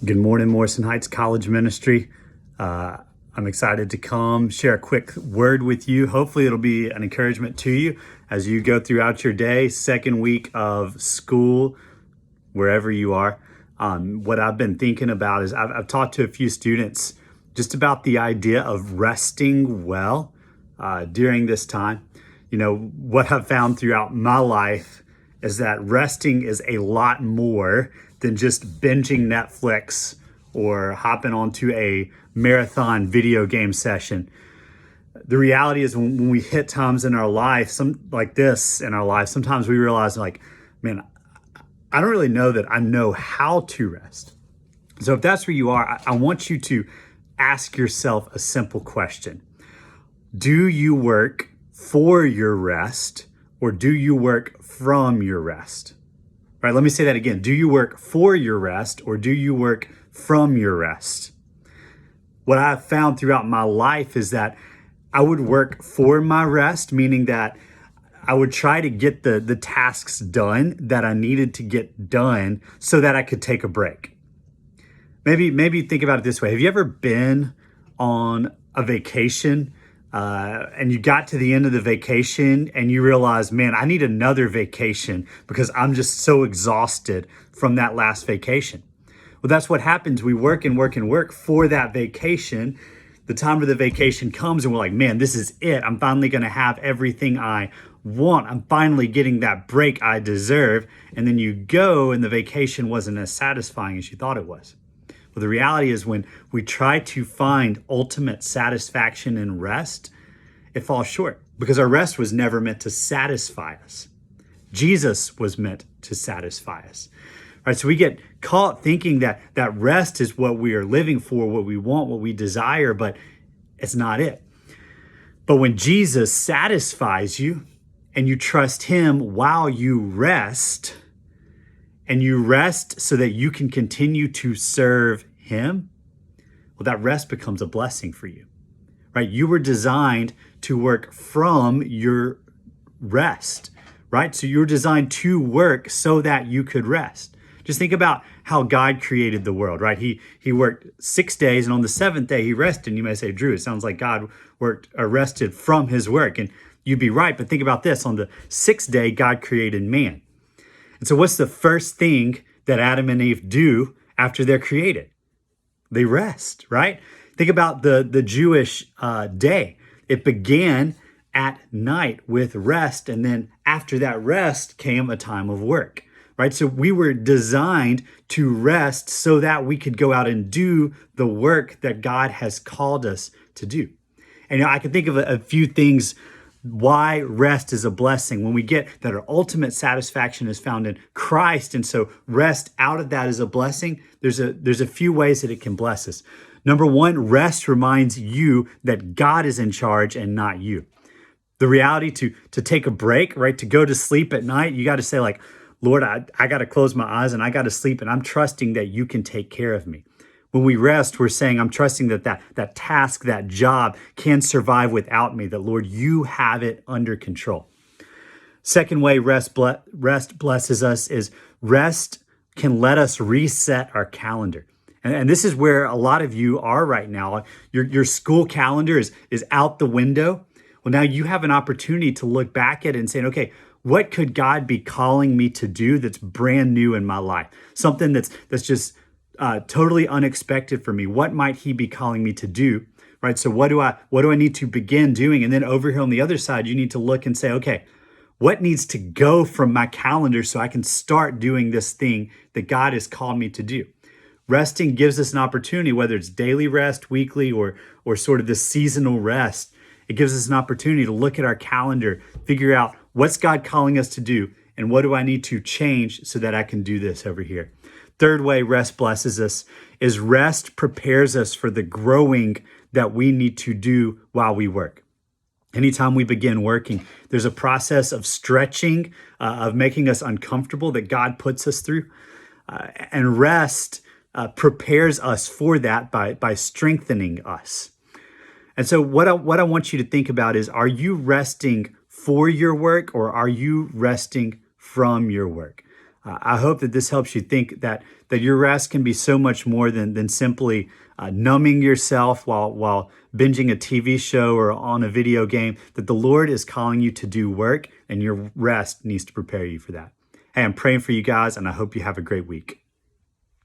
Good morning, Morrison Heights College Ministry. I'm excited to come share a quick word with you. Hopefully it'll be an encouragement to you as you go throughout your day, second week of school, wherever you are. What I've been thinking about is I've talked to a few students just about the idea of resting well during this time. You know, what I've found throughout my life is that resting is a lot more than just binging Netflix or hopping onto a marathon video game session. The reality is when we hit times in our life, sometimes we realize man, I don't really know that I know how to rest. So if that's where you are, I want you to ask yourself a simple question. Do you work for your rest or do you work from your rest? All right, let me say that again. Do you work for your rest or do you work from your rest? What I've found throughout my life is that I would work for my rest, meaning that I would try to get the tasks done that I needed to get done so that I could take a break. Maybe think about it this way. Have you ever been on a vacation and you got to the end of the vacation and you realize, man, I need another vacation because I'm just so exhausted from that last vacation? Well, that's what happens. We work and work and work for that vacation. The time of the vacation comes and we're like, man, this is it. I'm finally going to have everything I want. I'm finally getting that break I deserve. And then you go and the vacation wasn't as satisfying as you thought it was. Well, the reality is when we try to find ultimate satisfaction in rest, it falls short because our rest was never meant to satisfy us. Jesus was meant to satisfy us. All right, so we get caught thinking that rest is what we are living for, what we want, what we desire, but it's not it. But when Jesus satisfies you and you trust him while you rest, and you rest so that you can continue to serve him, well, that rest becomes a blessing for you, right? You were designed to work from your rest, right? So you're designed to work so that you could rest. Just think about how God created the world, right? He worked 6 days, and on the seventh day he rested. And you may say, Drew, it sounds like God rested from his work. And you'd be right, but think about this. On the sixth day, God created man. And so what's the first thing that Adam and Eve do after they're created? They rest, right? Think about the Jewish day. It began at night with rest, and then after that rest came a time of work, right? So we were designed to rest so that we could go out and do the work that God has called us to do. And I can think of a few things why rest is a blessing. When we get that our ultimate satisfaction is found in Christ, and so rest out of that is a blessing, there's a few ways that it can bless us. Number one, rest reminds you that God is in charge and not you. The reality to take a break, right, to go to sleep at night, you got to say like, Lord, I got to close my eyes and I got to sleep, and I'm trusting that you can take care of me. When we rest, we're saying, I'm trusting that task, that job can survive without me, that Lord, you have it under control. Second way rest blesses us is rest can let us reset our calendar. And this is where a lot of you are right now. Your school calendar is out the window. Well, now you have an opportunity to look back at it and say, okay, what could God be calling me to do that's brand new in my life? Something that's just totally unexpected for me. What might he be calling me to do? Right. So what do I need to begin doing? And then over here on the other side, you need to look and say, okay, what needs to go from my calendar so I can start doing this thing that God has called me to do? Resting gives us an opportunity, whether it's daily rest, weekly, or sort of this seasonal rest. It gives us an opportunity to look at our calendar, figure out what's God calling us to do, and what do I need to change so that I can do this over here. Third way rest blesses us is rest prepares us for the growing that we need to do while we work. Anytime we begin working, there's a process of stretching, of making us uncomfortable that God puts us through. And rest prepares us for that by strengthening us. And so what I want you to think about is, are you resting for your work or are you resting from your work? I hope that this helps you think that your rest can be so much more than simply numbing yourself while binging a TV show or on a video game, that the Lord is calling you to do work, and your rest needs to prepare you for that. Hey, I'm praying for you guys, and I hope you have a great week.